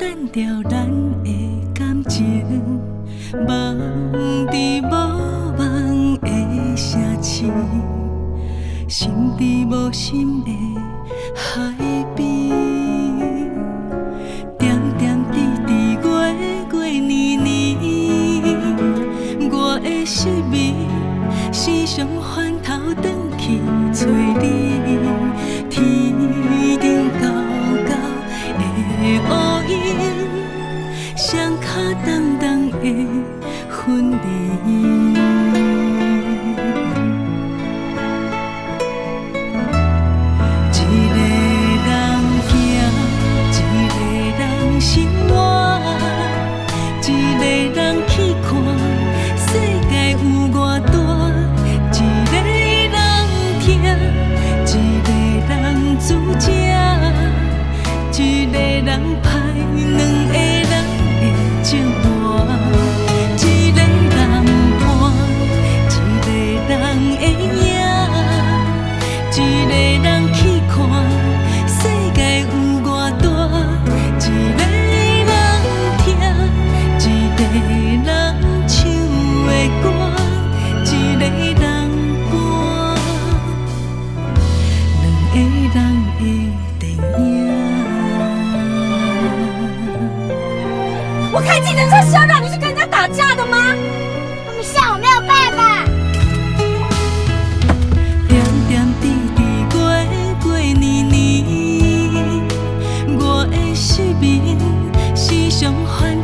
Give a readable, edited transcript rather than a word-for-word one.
等着咱的感情，梦伫无梦的城市，心伫无心的海边，点点滴滴，月月年年，我的失眠，时常翻头转去找你，天顶高高的乌云，双脚重重的分离。生活，一个人去看世界有偌大，一个人听，一个人主角，一个人拍，两个人的寂寞，一个人伴，一个人的影，一个人去看世界有偌大。一个我开计程车是要让你去跟人家打架的吗？不是，我没有办法。点点滴滴，月月年年，我的失眠时常烦